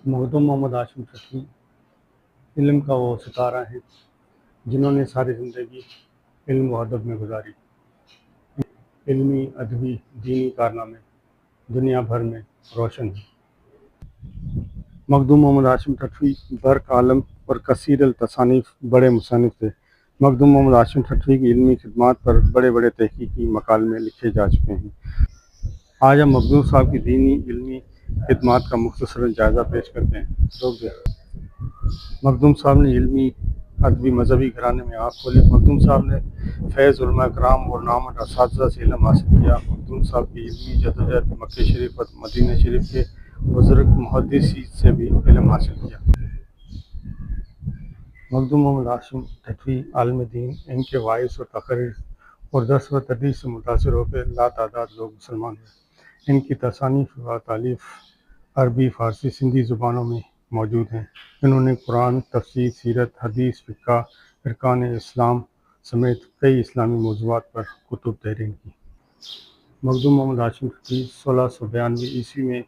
मखदूम मोहम्मद हाशिम ठठी इल्म का वो सितारा है जिन्होंने सारी ज़िंदगी इल्म व अदब में गुजारी। इल्मी, अदबी, दीनी कारनामे दुनिया भर में रोशन हैं। मखदूम मोहम्मद हाशिम ठठी बर्क आलम और कसीर अल तसानीफ बड़े मुसन्निफ़ थे। मखदूम मोहम्मद हाशिम ठठी की इल्मी खिदमात पर बड़े बड़े तहकीकी मकालमे लिखे जा चुके हैं। आज हम मखदूम साहब की दीनी इल्मी खिदमात का मुख्तसरन जायज़ा पेश करते हैं। मखदूम साहब ने इल्मी, अदबी, मजहबी घराने में आँख खोली। मखदूम साहब ने फैज़ उलमा कराम और नामवर असातिज़ा से इल्म हासिल किया। मखदूम साहब की इल्मी जदोजहद मक्के शरीफ और मदीना शरीफ के बुज़ुर्ग मुहद्दिसी से भी इल्म हासिल किया। मखदूम मोहम्मद हाशिम ठठी आलिम दीन, इनके वाइस और तकरीर और दर्स व तदरीस से मुतासिर होकर लातादाद लोग मुसलमान हुए। इनकी तसानीफ़ व तालीफ़ अरबी, फ़ारसी, सिंधी ज़ुबानों में मौजूद हैं। इन्होंने कुरान, तफसीर, सीरत, हदीस, फ़िक़्ह, अरकान इस्लाम समेत कई इस्लामी मौज़ूआत पर कुतुब तहरीर की। मखदूम मोहम्मद हाशिम ठठी 1692 ईस्वी में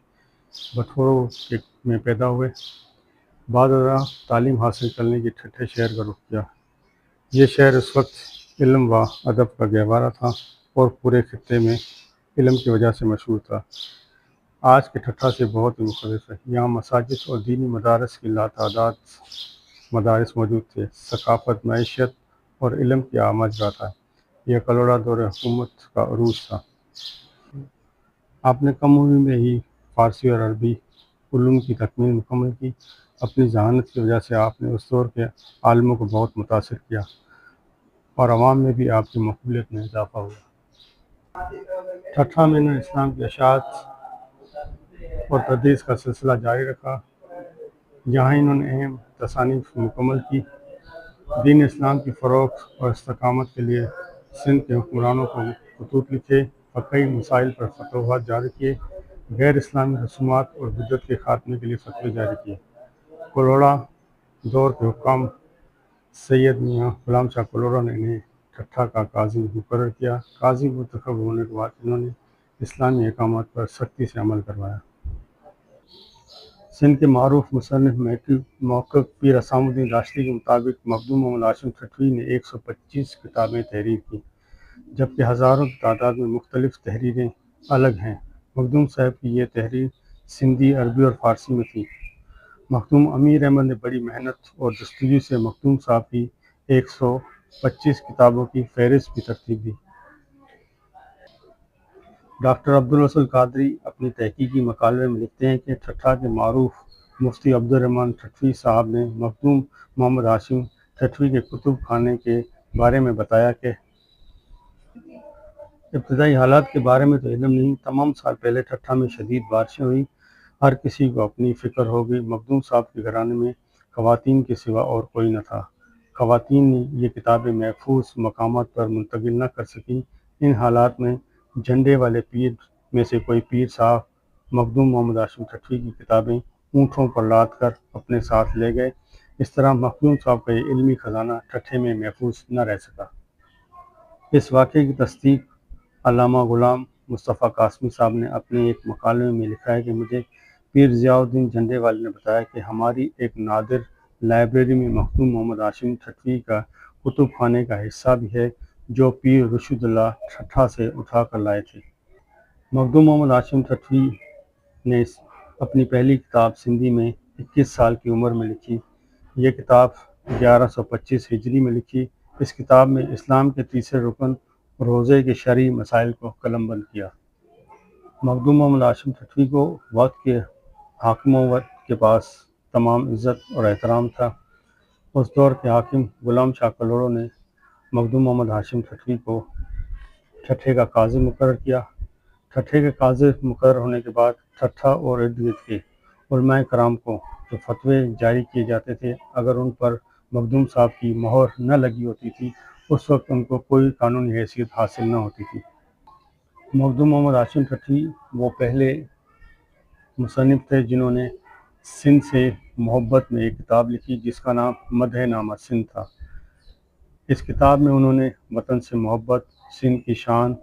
बठोरो में पैदा हुए। बाद तालीम हासिल करने की ठट्ठे शहर का रुख किया। ये शहर उस वक्त इल्म व अदब का गहवारा था और पूरे खित्ते में इल्म की वजह से मशहूर था। आज के ठट्ठा से बहुत ही मुख्तलिफ है। यहाँ मसाजिद और दीनी मदारस की लातादाद मदारस मौजूद थे। सकाफ़त, मईशत और इल्म की आमद रहा था। यह कलोड़ा दौर हुकूमत का अरूज था। आपने कम उम्र में ही फ़ारसी और अरबी उलूम की तकमील मुकम्मल की। अपनी जहानत की वजह से आपने उस दौर के आलिमों को बहुत मुतासिर किया और अवाम में भी आपकी मकबूलियत में इजाफ़ा हुआ। ठट्ठा में इन्होंने इस्लाम की अशात और तदरीस का सिलसिला जारी रखा। जहाँ इन्होंने अहम तसानीफ़ मुकम्मल की। दीन इस्लाम की फ़रोग़ और इस्तकामत के लिए सिंध के हुक्मरानों को खतूत लिखे और कई मसाइल पर फ़तवात जारी किए। गैर इस्लामी रसूमात और बिदअत के खात्मे के लिए फ़तवे जारी किए। कलोड़ा दौर के हुक्काम सैयद मियाँ ग़ुलाम शाह कलोड़ा ने इन्हें ठट्ठा का काज़ी मुकर्रर किया। काज़ी मुंतखब होने के बाद इन्होंने इस्लामी अहकामात पर सख्ती से अमल करवाया। सिंध के मारूफ मुसन्निफ़ मौक़िफ़ पीर असामुद्दीन राशिदी के मुताबिक मखदूम मोहम्मद हाशिम ठठी ने 125 किताबें तहरीर की, जबकि हज़ारों की तादाद में मुख्तलिफ़ तहरीरें अलग हैं। मखदूम साहब की ये तहरीर सिंधी, अरबी और फ़ारसी में थी। मखदूम अमीर अहमद ने बड़ी मेहनत और जस्तजू से मखदूम साहब की 125 किताबों की फ़हरिस्त भी तरतीब दी। डॉक्टर अब्दुल वसील कादरी अपनी तहकीकी मकाले में लिखते हैं कि ठट्ठा के मारूफ मुफ्ती अब्दुर्रहमान ठठी साहब ने मखदूम मोहम्मद हाशिम ठठी के कुतुब खाने के बारे में बताया कि इब्तदाई हालात के बारे में तो इल्म नहीं, तमाम साल पहले ठट्ठा में शदीद बारिशें हुई। हर किसी को अपनी फ़िक्र हो गई। मखदूम साहब के घराने में ख़वातीन के सिवा और कोई न था। ख़वातीन ने ये किताबें महफूज मकामात पर मुंतकिल न कर सकीं। इन हालात में झंडे वाले पीर में से कोई पीर साहब मखदूम मोहम्मद हाशिम ठठी की किताबें ऊँटों पर लाद कर अपने साथ ले गए। इस तरह मखदूम साहब का ये इल्मी ख़जाना ठट्ठे में महफूज न रह सका। इस वाक़े की तस्दीक अल्लामा ग़ुलाम मुस्तफ़ा कासमी साहब ने अपने एक मकाले में लिखा है कि मुझे पीर ज़ियाउद्दीन झंडे वाले ने बताया कि हमारी एक नादिर लाइब्रेरी में मखदूम मोहम्मद हाशिम ठठी का कुतुब खाने का हिस्सा भी है, जो पीर रुशदुल्लाह ठट्ठा से उठा कर लाए थे। मखदूम मोहम्मद हाशिम ठठी ने अपनी पहली किताब सिंधी में 21 साल की उम्र में लिखी। ये किताब 1125 हिजरी में लिखी। इस किताब में इस्लाम के तीसरे रुकन रोज़े के शरई मसाइल को कलमबंद किया। मखदूम मोहम्मद हाशिम ठठी को वक्त के हाकिमों के पास तमाम इज़्ज़त और एहतराम था। उस दौर के हाकिम ग़ुलाम शाह कलोड़ा ने मखदूम मोहम्मद हाशिम ठठी को ठट्ठे का काज़ी मुकर्रर किया। ठट्ठे के काज़ी मुकर्रर होने के बाद ठट्ठा और इर्द गिर्द के उलमाए कराम को जो फतवे जारी किए जाते थे, अगर उन पर मखदूम साहब की मोहर न लगी होती थी, उस वक्त उनको कोई कानूनी हैसियत हासिल न होती थी। मखदूम मोहम्मद हाशिम ठठी वो पहले मुसन्निफ़ थे जिन्होंने सिंध से मोहब्बत में एक किताब लिखी जिसका नाम मदह नामा सिंध था। इस किताब में उन्होंने वतन से मोहब्बत, सिंध की शान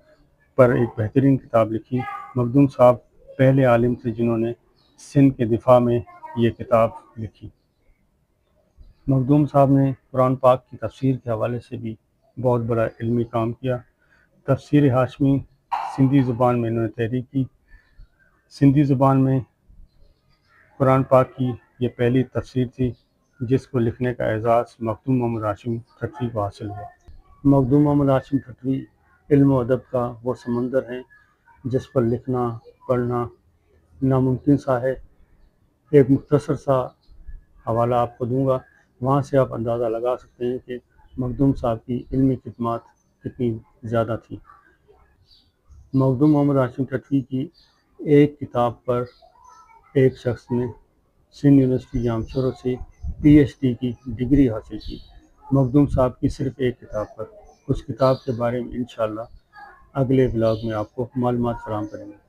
पर एक बेहतरीन किताब लिखी। मखदूम साहब पहले आलिम थे जिन्होंने सिंध के दिफा में یہ کتاب لکھی۔ مخدوم صاحب نے قرآن پاک کی تفسیر کے حوالے سے بھی بہت بڑا علمی کام کیا۔ تفسیر ہاشمی سندھی زبان میں انہوں نے تحریک کی۔ سندھی زبان میں قرآن پاک کی یہ پہلی تفسیر تھی جس کو لکھنے کا اعزاز مخدوم محمد ہاشم ٹھٹوی کو حاصل ہوا۔ مخدوم محمد ہاشم ٹھٹوی علم و ادب کا وہ سمندر ہے جس پر لکھنا پڑھنا ناممکن سا ہے۔ ایک مختصر سا حوالہ آپ کو دوں گا، وہاں سے آپ اندازہ لگا سکتے ہیں کہ مخدوم صاحب کی علمی خدمات کتنی زیادہ تھیں۔ مخدوم محمد ہاشم ٹھٹوی کی ایک کتاب پر ایک شخص نے سندھ یونیورسٹی جام شورو سے PhD کی ڈگری حاصل کی، مخدوم صاحب کی صرف ایک کتاب پر۔ اس کتاب کے بارے میں انشاءاللہ اگلے ولاگ میں آپ کو معلومات فراہم کریں گے۔